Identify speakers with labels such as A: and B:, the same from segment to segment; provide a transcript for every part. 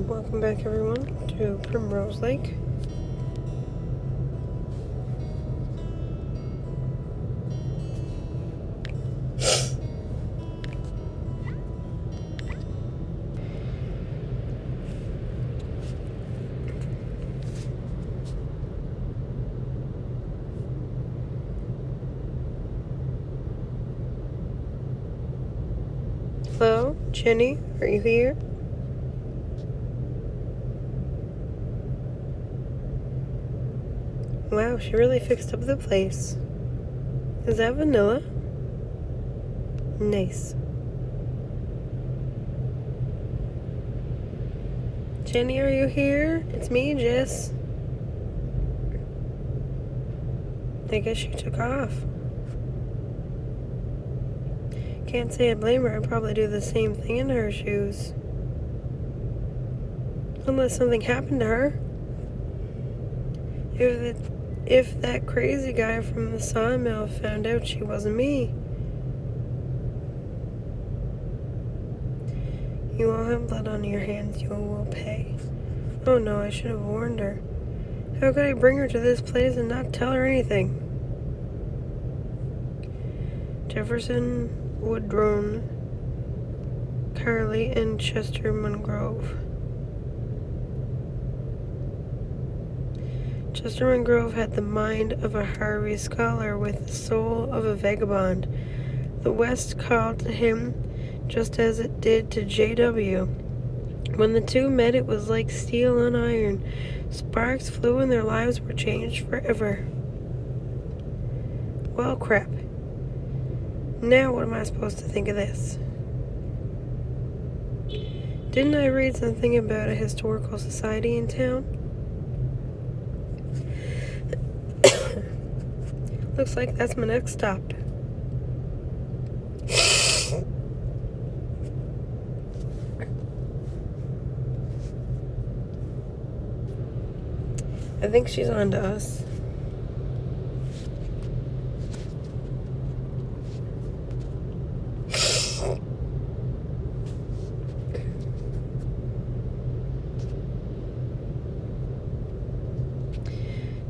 A: Welcome back everyone to Primrose Lake. Hello, Jenny, are you here? Wow, she really fixed up the place. Is that vanilla? Nice. Jenny, are you here? It's me, Jess. I guess she took off. Can't say I blame her. I'd probably do the same thing in her shoes. Unless something happened to her. If that crazy guy from the sawmill found out she wasn't me. You all have blood on your hands. You will pay. Oh no, I should have warned her. How could I bring her to this place and not tell her anything? Jefferson, Woodrone, Carly, and Chester Mungrove. Chester Mungrove had the mind of a Harvey scholar with the soul of a vagabond. The West called to him just as it did to J.W. When the two met, it was like steel on iron. Sparks flew and their lives were changed forever. Well, crap. Now what am I supposed to think of this? Didn't I read something about a historical society in town? Looks like that's my next stop. I think she's on to us.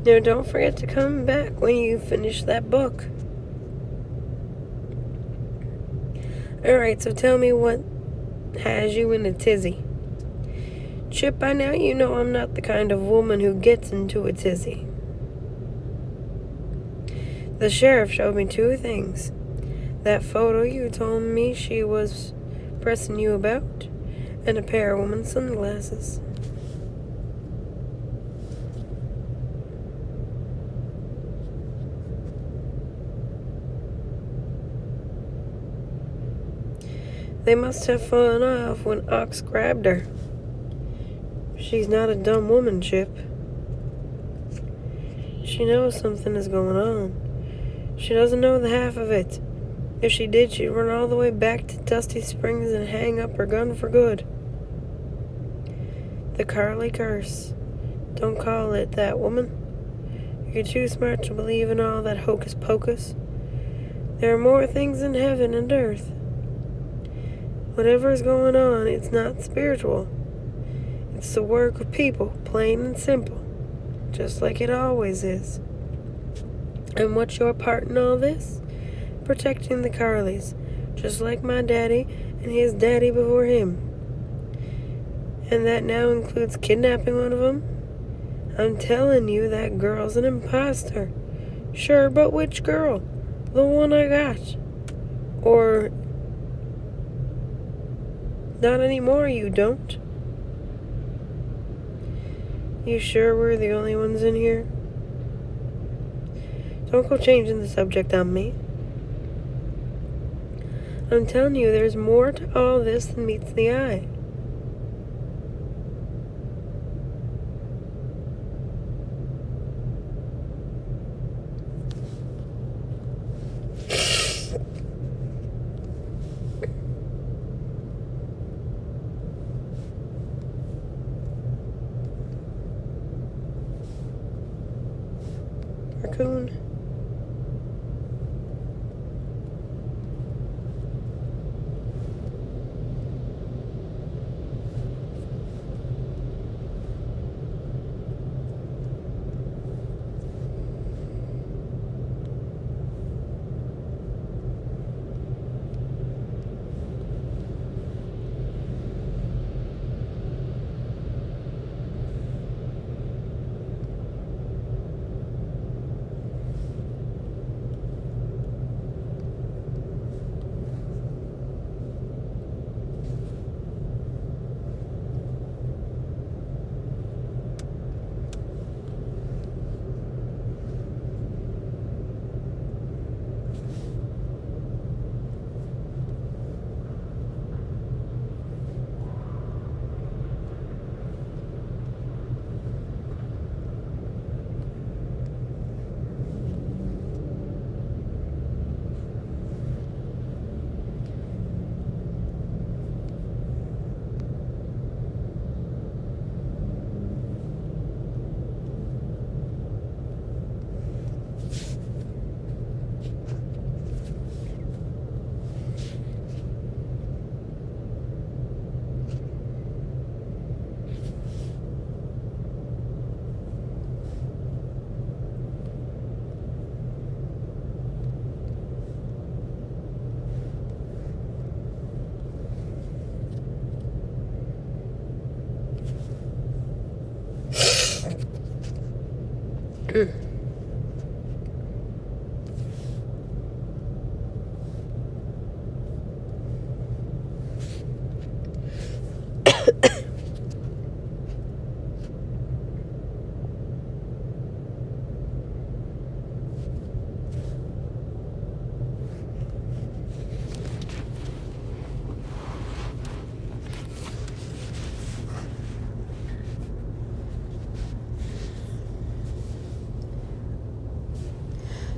A: Now, don't forget to come back when you finish that book. Alright, so tell me what has you in a tizzy. Chip, by now you know I'm not the kind of woman who gets into a tizzy. The sheriff showed me two things. That photo you told me she was pressing you about, and a pair of woman's sunglasses. They must have fallen off when Ox grabbed her. She's not a dumb woman, Chip. She knows something is going on. She doesn't know the half of it. If she did, she'd run all the way back to Dusty Springs and hang up her gun for good. The Carly curse. Don't call it that, woman. You're too smart to believe in all that hocus pocus. There are more things in heaven and earth. Whatever is going on, it's not spiritual. It's the work of people, plain and simple, just like it always is. And what's your part in all this? Protecting the Carlys, just like my daddy and his daddy before him. And that now includes kidnapping one of them? I'm telling you, that girl's an imposter. Sure, but which girl? The one I got. Or... not anymore, you don't. You sure we're the only ones in here? Don't go changing the subject on me. I'm telling you, there's more to all this than meets the eye. Raccoon.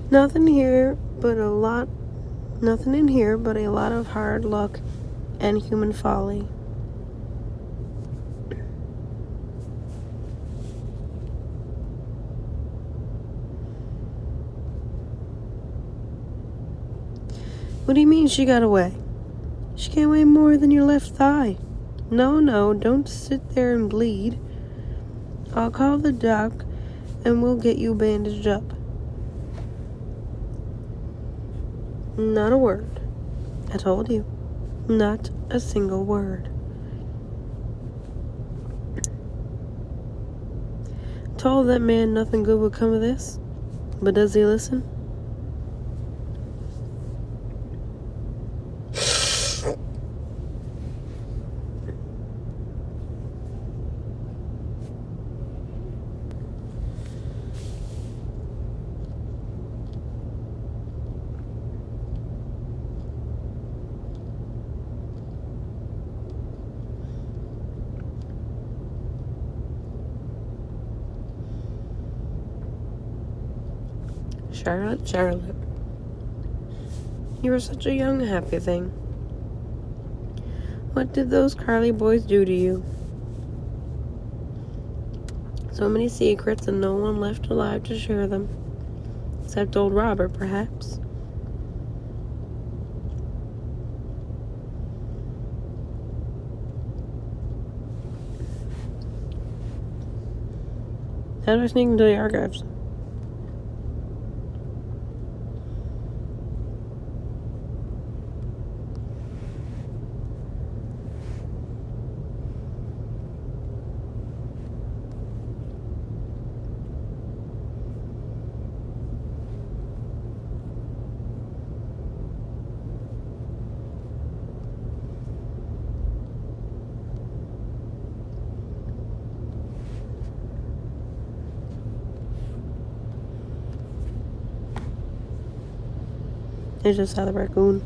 A: Nothing in here but a lot of hard luck and human folly. What do you mean she got away? She can't weigh more than your left thigh. No, don't sit there and bleed. I'll call the doc and we'll get you bandaged up. Not a word. I told you. Not a single word. Told that man nothing good would come of this. But does he listen? Charlotte. You were such a young, happy thing. What did those Carly boys do to you? So many secrets and no one left alive to share them. Except old Robert, perhaps. How do I sneak into the archives? I just saw the raccoon.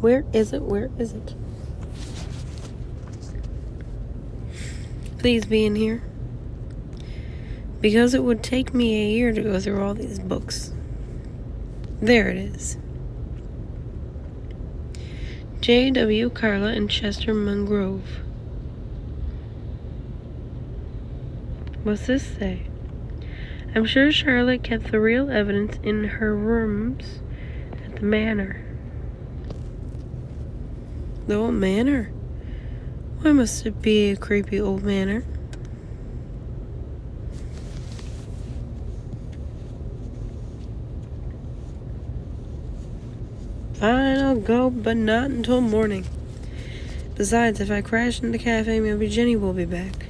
A: Where is it? Please be in here. Because it would take me a year to go through all these books. There it is. J.W. Carla and Chester Mungrove. What's this say? I'm sure Charlotte kept the real evidence in her rooms at the manor. The old manor? Why must it be a creepy old manor? Fine, I'll go, but not until morning. Besides, if I crash in the cafe, maybe Jenny will be back.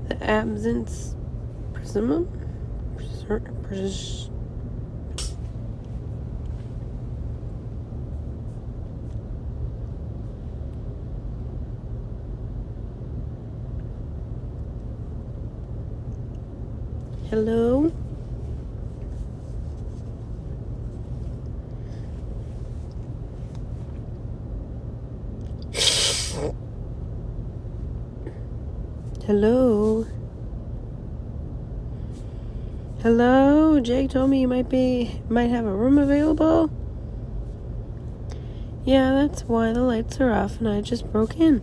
A: The absence prism? Hello? Hello? Hello? Jake told me you might have a room available. Yeah, that's why the lights are off and I just broke in.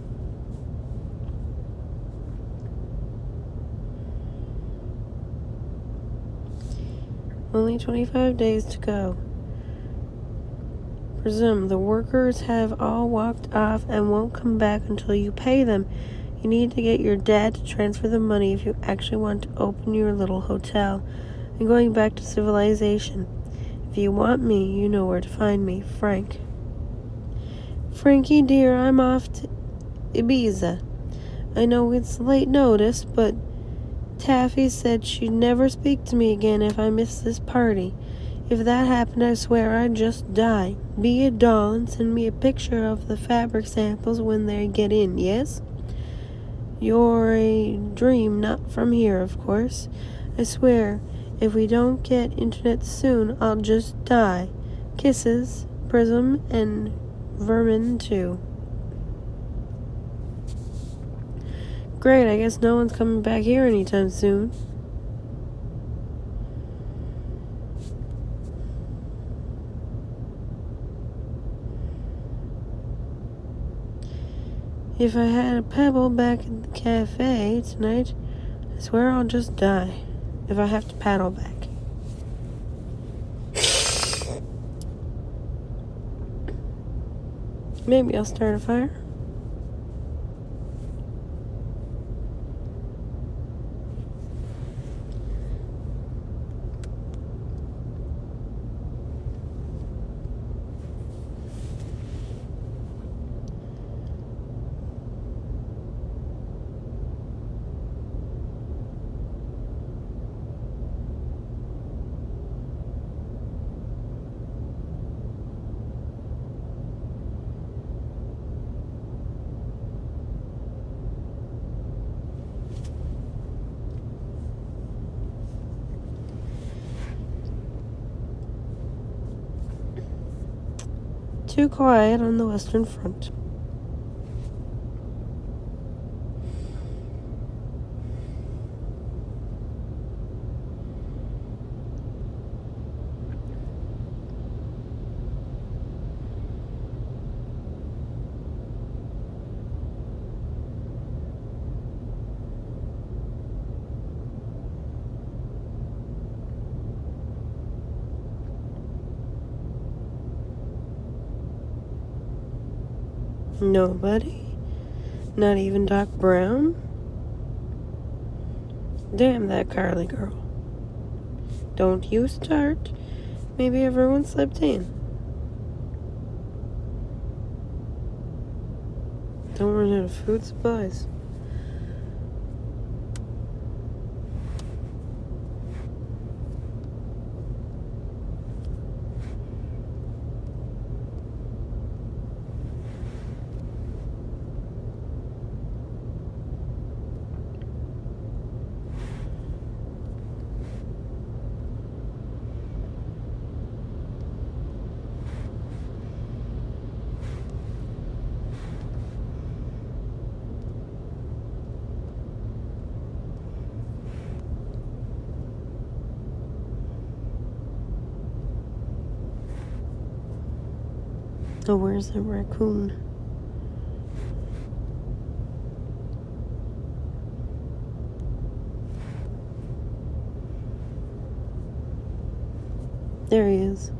A: Only 25 days to go. Presume the workers have all walked off and won't come back until you pay them. You need to get your dad to transfer the money if you actually want to open your little hotel. I'm going back to civilization. If you want me, you know where to find me. Frank. Frankie dear, I'm off to Ibiza. I know it's late notice, but Taffy said she'd never speak to me again if I missed this party. If that happened, I swear I'd just die. Be a doll and send me a picture of the fabric samples when they get in, yes? You're a dream, not from here, of course. I swear, if we don't get internet soon, I'll just die. Kisses, Prism, and Vermin, too. Great, I guess no one's coming back here anytime soon. If I had a pebble back at the cafe tonight, I swear I'll just die if I have to paddle back. Maybe I'll start a fire. Too quiet on the Western Front. Nobody? Not even Doc Brown? Damn that Carly girl. Don't you start. Maybe everyone slept in. Don't run out of food supplies. Oh, where's the raccoon? There he is.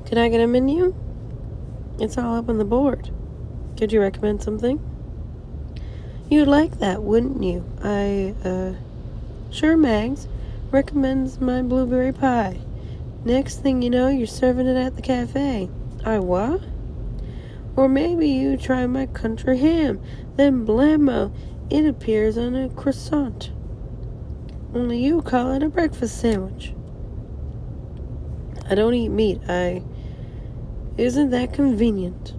A: Can I get a menu? It's all up on the board. Could you recommend something? You'd like that, wouldn't you? Sure, Mags. Recommends my blueberry pie. Next thing you know, you're serving it at the cafe. I what? Or maybe you try my country ham. Then blammo, it appears on a croissant. Only you call it a breakfast sandwich. I don't eat meat. Isn't that convenient?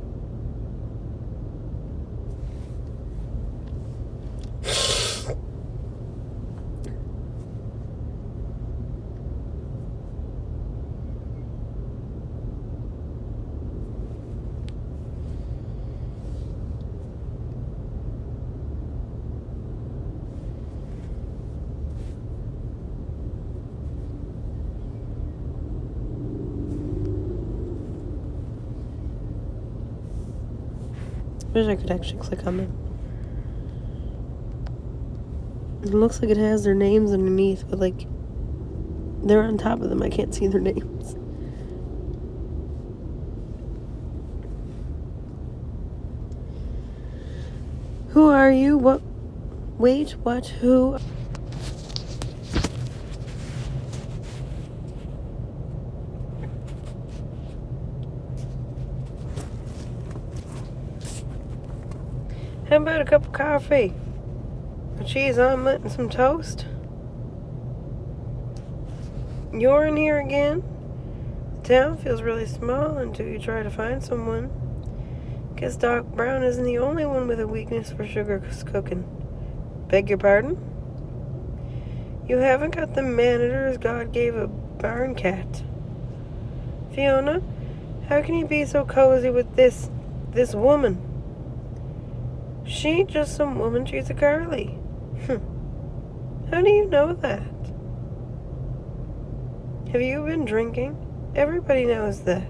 A: Wish I could actually click on them. It looks like it has their names underneath, but like they're on top of them. I can't see their names. Who are you? What? Wait, what? Who? How about a cup of coffee? A cheese omelet and some toast? You're in here again? The town feels really small until you try to find someone. Guess Doc Brown isn't the only one with a weakness for sugar cooking. Beg your pardon? You haven't got the manners God gave a barn cat. Fiona, how can you be so cozy with this woman? She ain't just some woman, she's a girlie. How do you know that? Have you been drinking? Everybody knows that.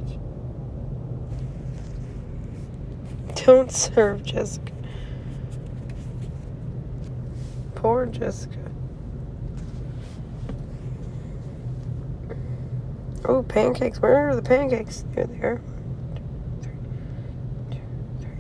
A: Don't serve Jessica. Poor Jessica. Oh, pancakes. Where are the pancakes? Here they are. 1, 2, 3.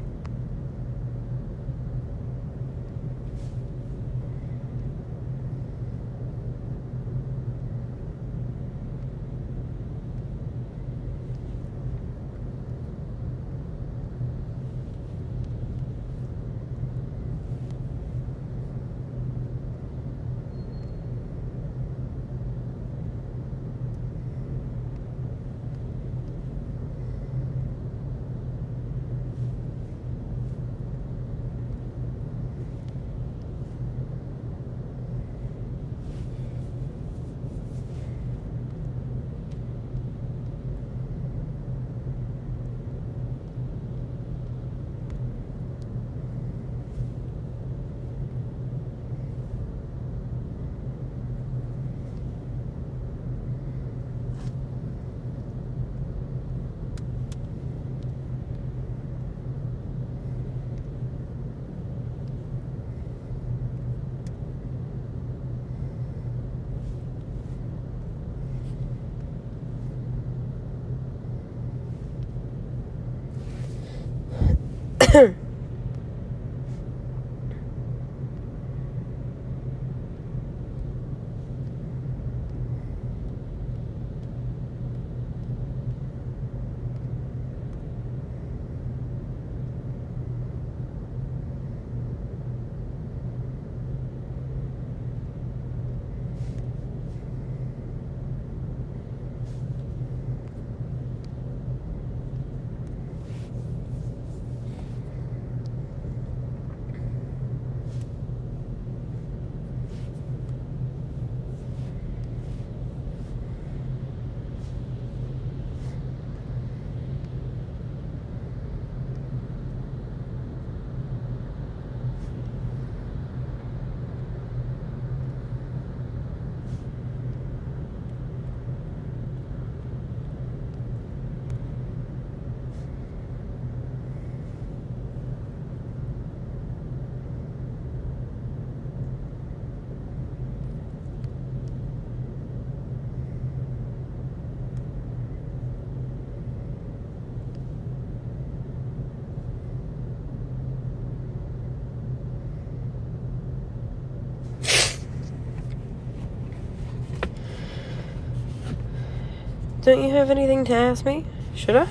A: Don't you have anything to ask me? Should I?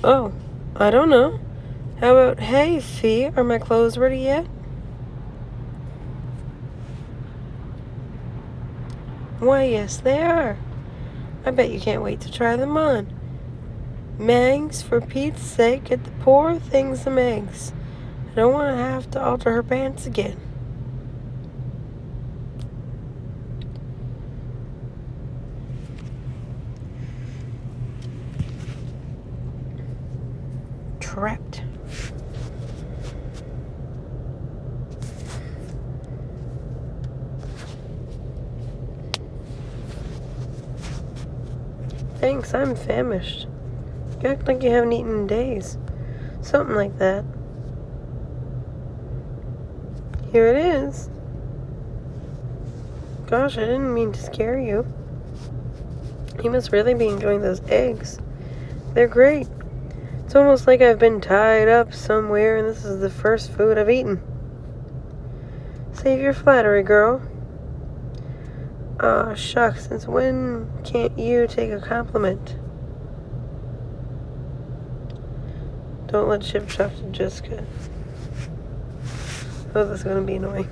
A: Oh, I don't know. How about, hey, Fee, are my clothes ready yet? Why, yes, they are. I bet you can't wait to try them on. Megs, for Pete's sake, get the poor thing some eggs. I don't want to have to alter her pants again. Trapped. Thanks, I'm famished. You act like you haven't eaten in days. Something like that. Here it is. Gosh, I didn't mean to scare you. You must really be enjoying those eggs. They're great. It's almost like I've been tied up somewhere and this is the first food I've eaten. Save your flattery, girl. Aw, shucks, since when can't you take a compliment? Don't let Chip talk to Jessica. Oh, this is gonna be annoying.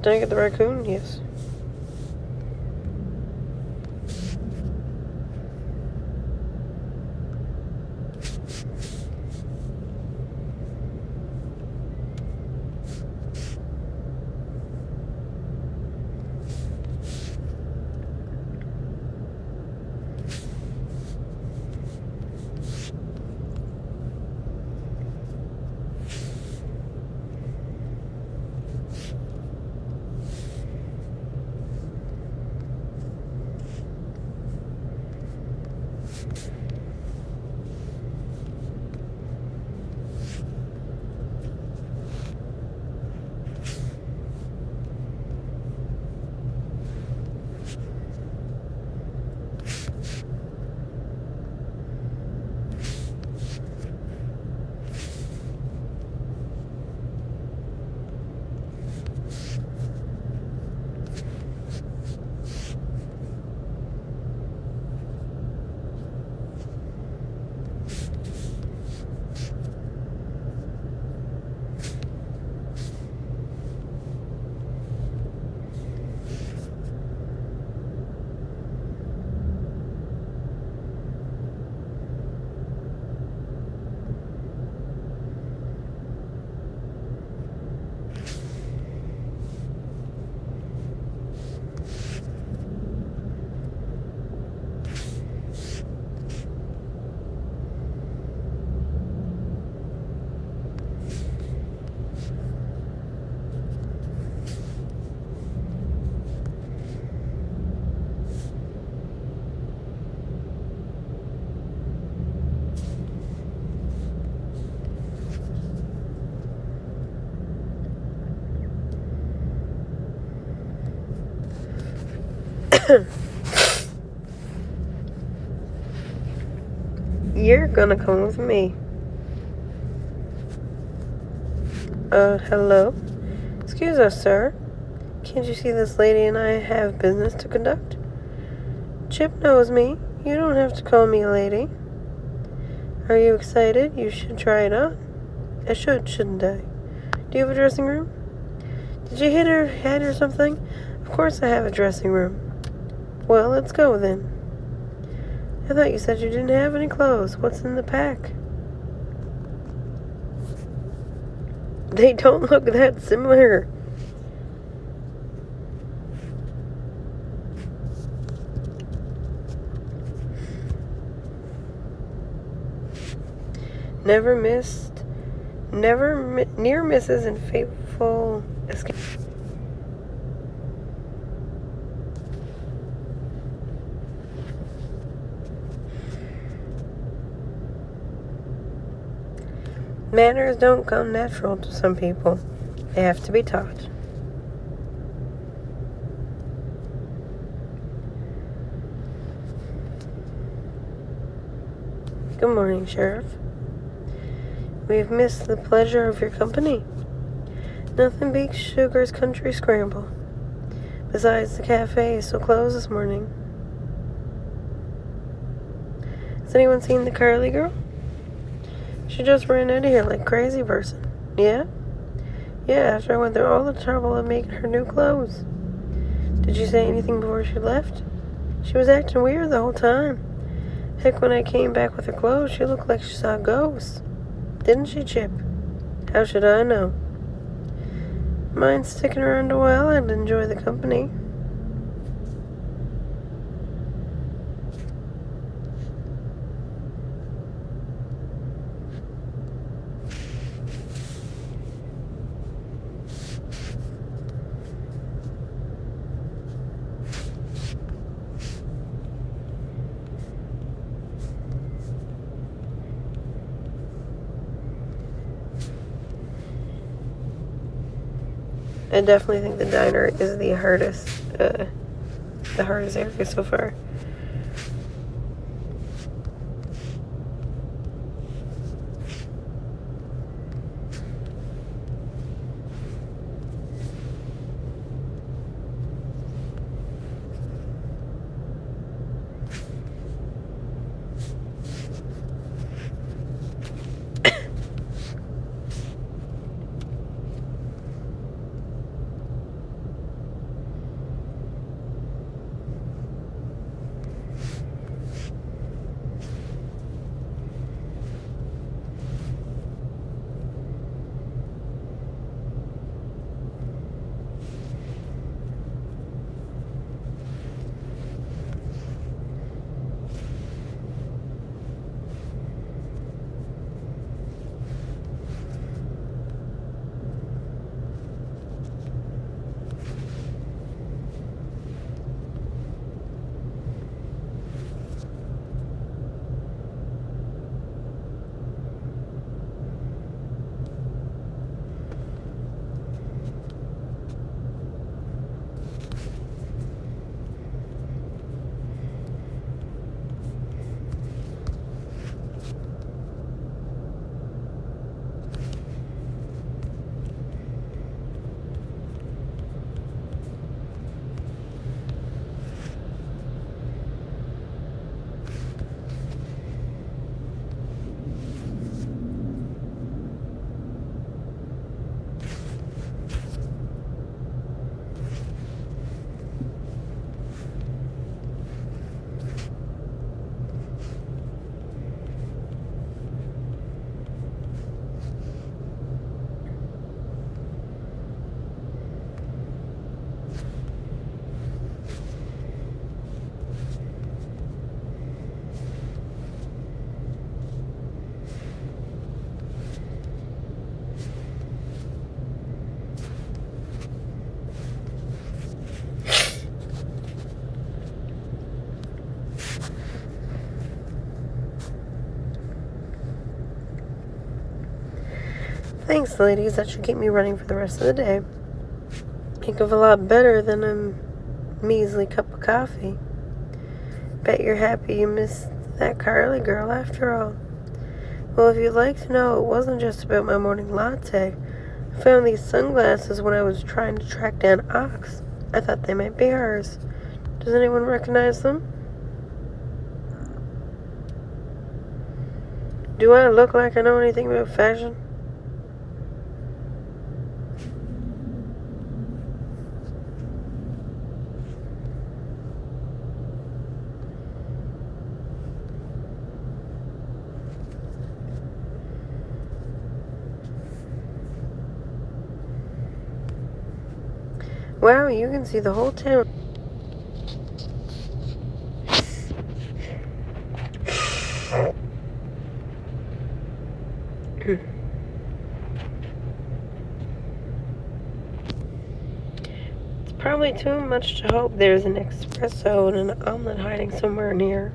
A: Did I get the raccoon? Yes. You're gonna come with me. Hello? Excuse us, sir. Can't you see this lady and I have business to conduct? Chip knows me. You don't have to call me a lady. Are you excited? You should try it on. I should, shouldn't I? Do you have a dressing room? Did you hit her head or something? Of course I have a dressing room. Well, let's go then. I thought you said you didn't have any clothes. What's in the pack? They don't look that similar. Near misses and fateful escape. Manners don't come natural to some people. They have to be taught. Good morning, Sheriff. We've missed the pleasure of your company. Nothing beats Sugar's Country Scramble. Besides, the cafe is still closed this morning. Has anyone seen the Carly girl? She just ran out of here like a crazy person. Yeah? Yeah, after I went through all the trouble of making her new clothes. Did you say anything before she left? She was acting weird the whole time. Heck, when I came back with her clothes, she looked like she saw a ghost. Didn't she, Chip? How should I know? Mind sticking around a while? I'd enjoy the company. I definitely think the diner is the hardest area so far. Thanks, ladies. That should keep me running for the rest of the day. Think of a lot better than I'm measly cup of coffee. Bet you're happy you missed that Carly girl after all. Well, if you'd like to know, it wasn't just about my morning latte. I found these sunglasses when I was trying to track down Ox. I thought they might be hers. Does anyone recognize them? Do I look like I know anything about fashion? Wow, you can see the whole town. It's probably too much to hope there's an espresso and an omelet hiding somewhere near.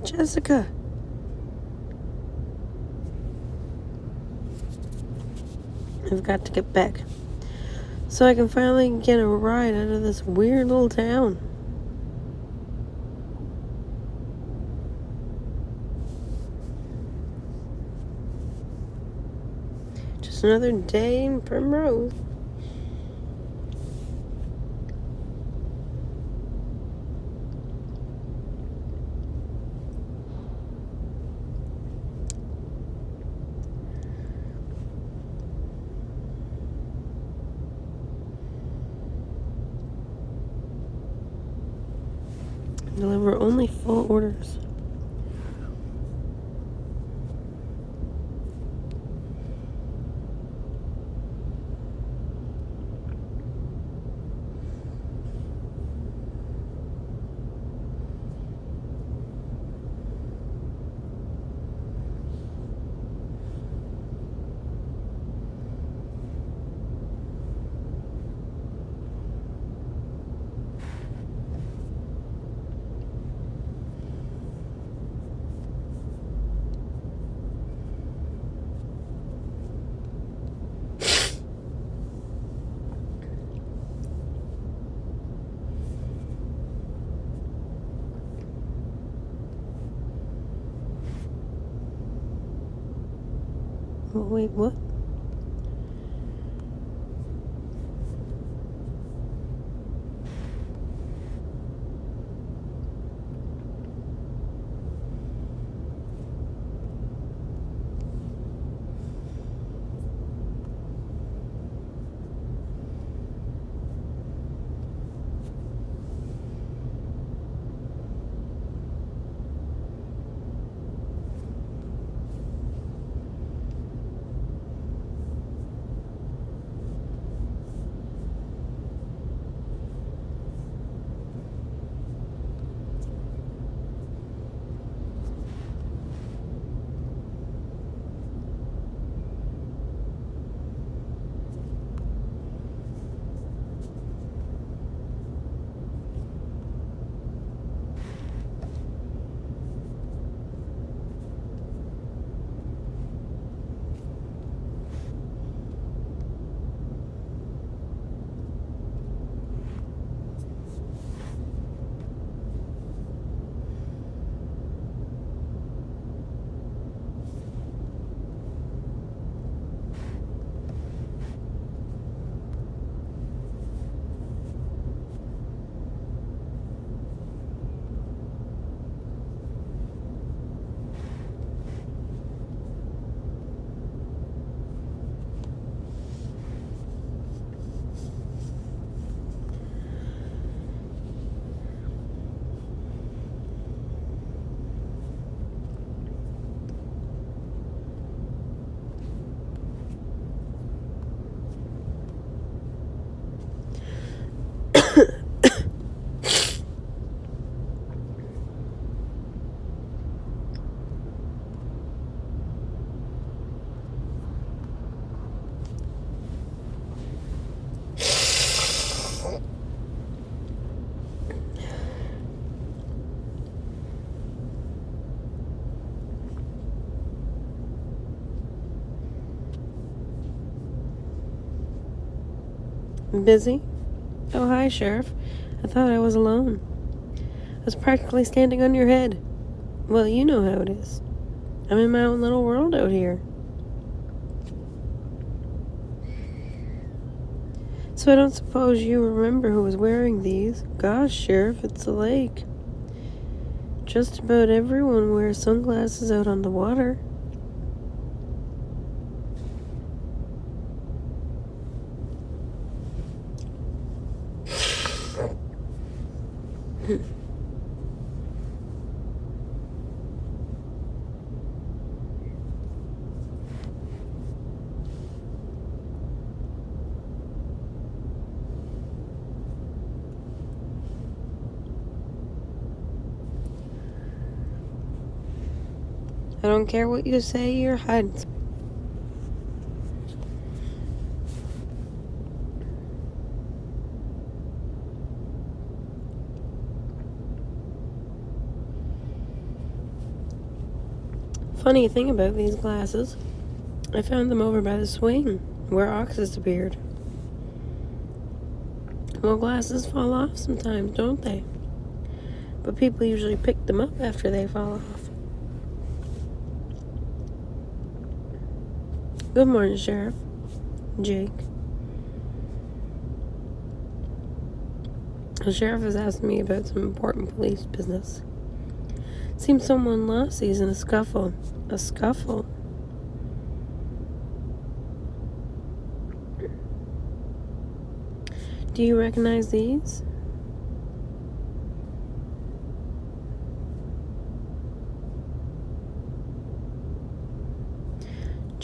A: Jessica. I've got to get back so I can finally get a ride out of this weird little town. Just another day in Primrose. Deliver only full orders. Wait, what? Busy? Oh, hi, Sheriff. I thought I was alone. I was practically standing on your head. Well, you know how it is. I'm in my own little world out here. So I don't suppose you remember who was wearing these. Gosh, Sheriff, it's a lake. Just about everyone wears sunglasses out on the water. I don't care what you say, you're hiding. Funny thing about these glasses, I found them over by the swing where oxes appeared. Well, glasses fall off sometimes, don't they? But people usually pick them up after they fall off. Good morning, Sheriff. Jake. The sheriff is asking me about some important police business. Seems someone lost these in a scuffle. A scuffle? Do you recognize these?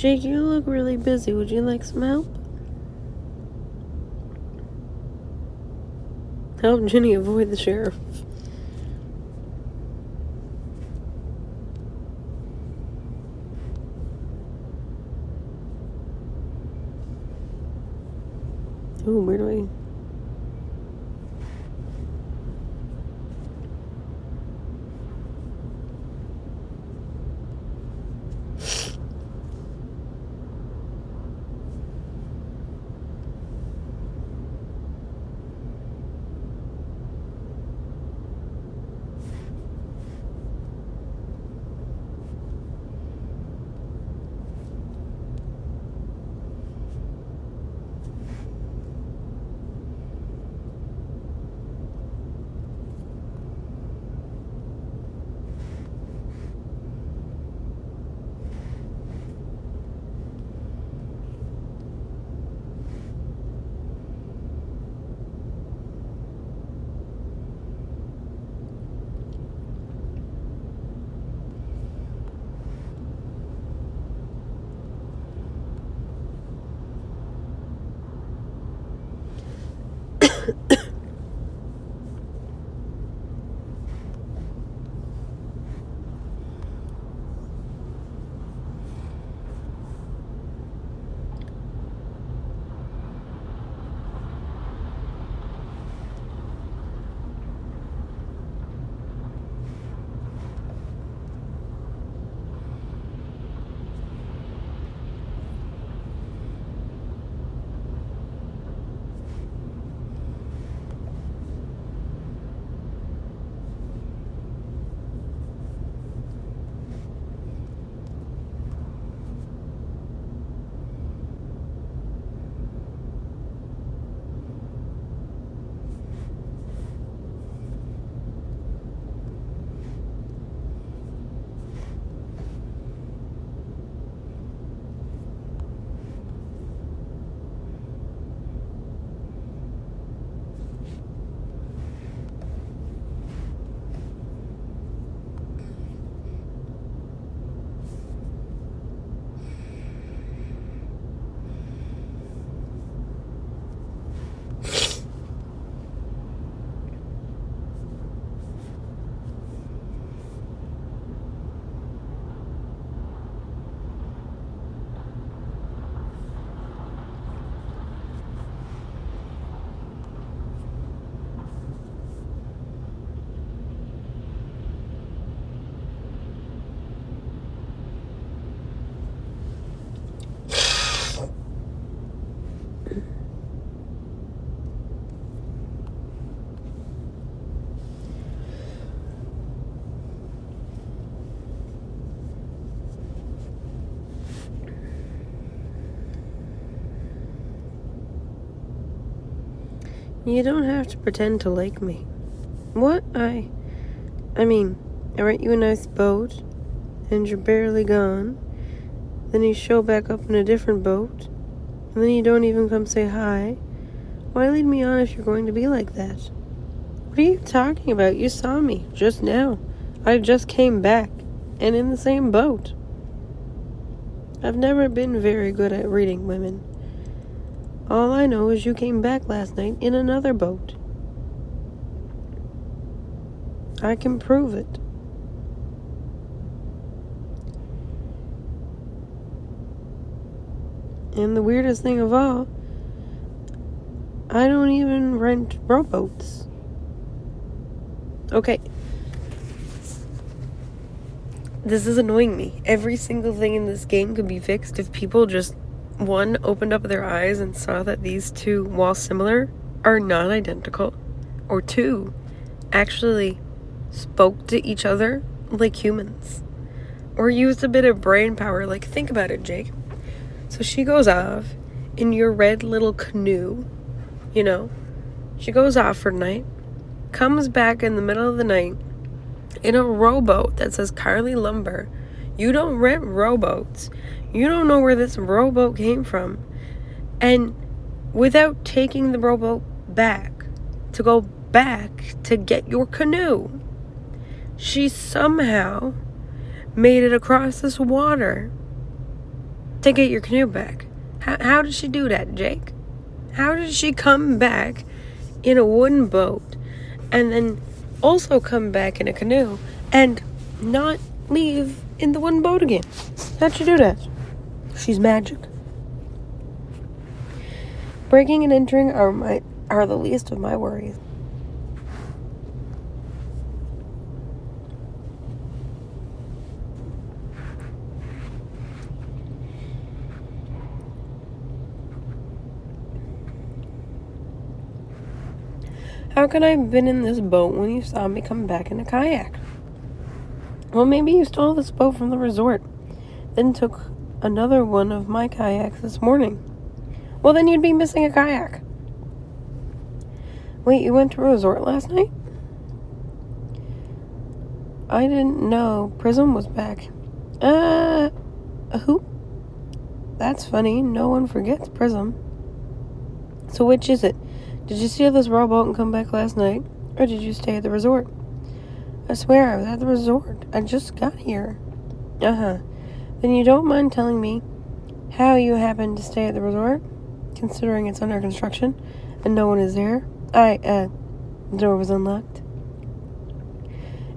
A: Jake, you look really busy. Would you like some help? Help Jenny avoid the sheriff. Ooh, where do I... You don't have to pretend to like me. What? I mean, I rent you a nice boat, and you're barely gone. Then you show back up in a different boat, and then you don't even come say hi. Why lead me on if you're going to be like that? What are you talking about? You saw me just now. I just came back, and in the same boat. I've never been very good at reading women. All I know is you came back last night in another boat. I can prove it. And the weirdest thing of all, I don't even rent rowboats. Okay. This is annoying me. Every single thing in this game could be fixed if people just, one, opened up their eyes and saw that these two, while similar, are not identical. Or two, actually spoke to each other like humans. Or used a bit of brain power. Like, think about it, Jake. So she goes off in your red little canoe, you know. She goes off for the night, comes back in the middle of the night in a rowboat that says Carly Lumber. You don't rent rowboats. You don't know where this rowboat came from. And without taking the rowboat back, to go back to get your canoe, she somehow made it across this water to get your canoe back. How did she do that, Jake? How did she come back in a wooden boat and then also come back in a canoe and not leave in the wooden boat again? How'd she do that? She's magic. Breaking and entering are the least of my worries. How could I have been in this boat when you saw me come back in a kayak? Well, maybe you stole this boat from the resort, then took another one of my kayaks this morning. Well, then you'd be missing a kayak. Wait, you went to a resort last night? I didn't know Prism was back. Who? That's funny. No one forgets Prism. So which is it? Did you steal this rowboat and come back last night? Or did you stay at the resort? I swear I was at the resort. I just got here. Then you don't mind telling me how you happened to stay at the resort? Considering it's under construction and no one is there. The door was unlocked.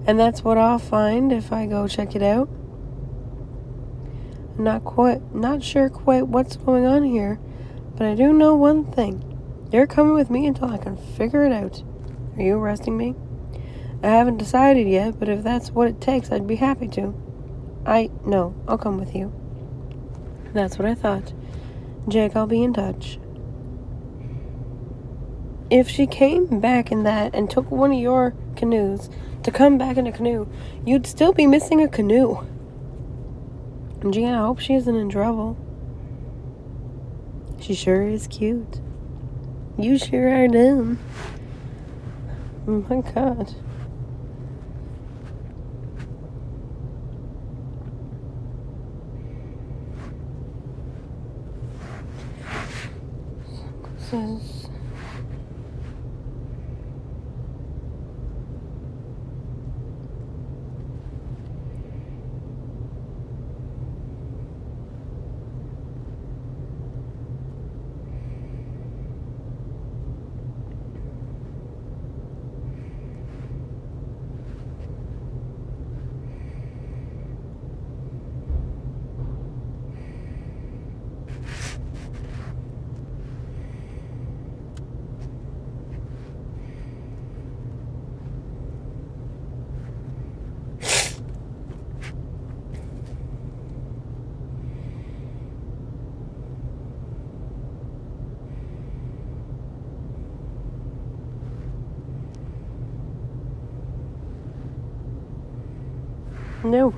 A: And that's what I'll find if I go check it out. I'm not sure quite what's going on here, but I do know one thing. You're coming with me until I can figure it out. Are you arresting me? I haven't decided yet, but if that's what it takes, I'd be happy to. No, I'll come with you. That's what I thought. Jake, I'll be in touch. If she came back in that and took one of your canoes to come back in a canoe, you'd still be missing a canoe. Gee, I hope she isn't in trouble. She sure is cute. You sure are dumb. Oh my God. Says no.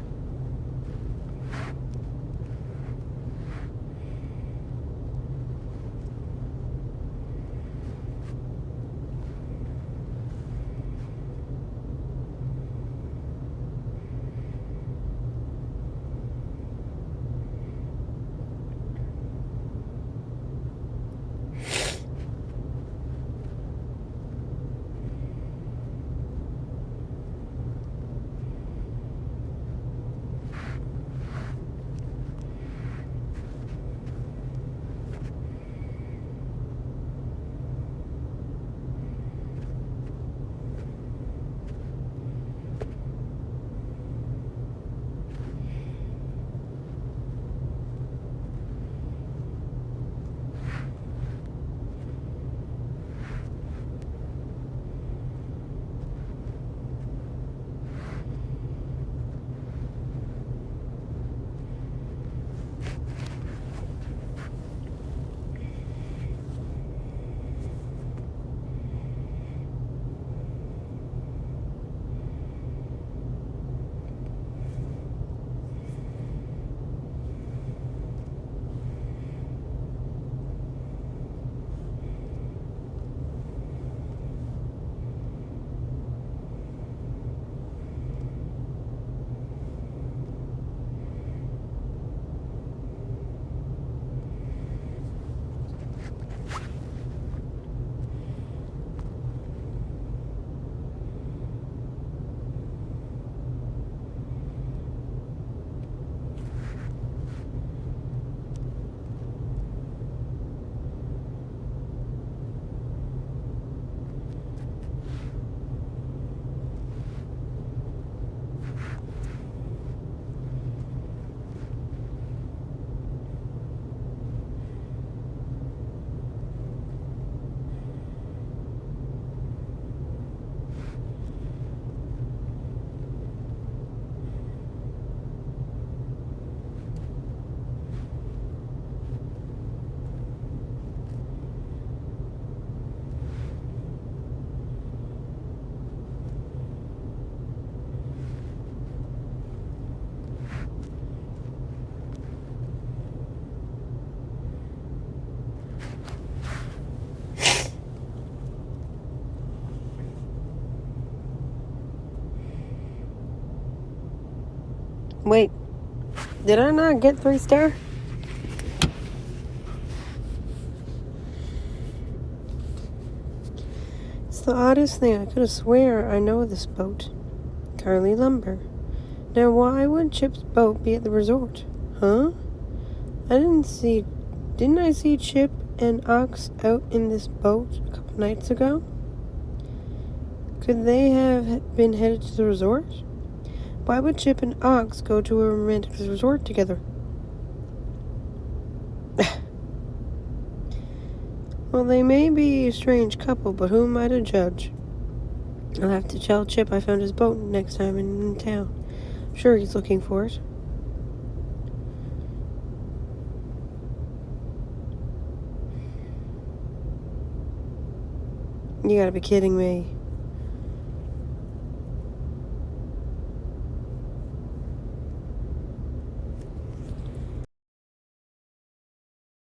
A: Wait, did I not get 3-star? It's the oddest thing. I could have swear I know this boat. Carly Lumber. Now why would Chip's boat be at the resort? Huh? Didn't I see Chip and Ox out in this boat a couple nights ago? Could they have been headed to the resort? Why would Chip and Ox go to a romantic resort together? Well, they may be a strange couple, but who am I to judge? I'll have to tell Chip I found his boat next time in town. I'm sure he's looking for it. You gotta be kidding me.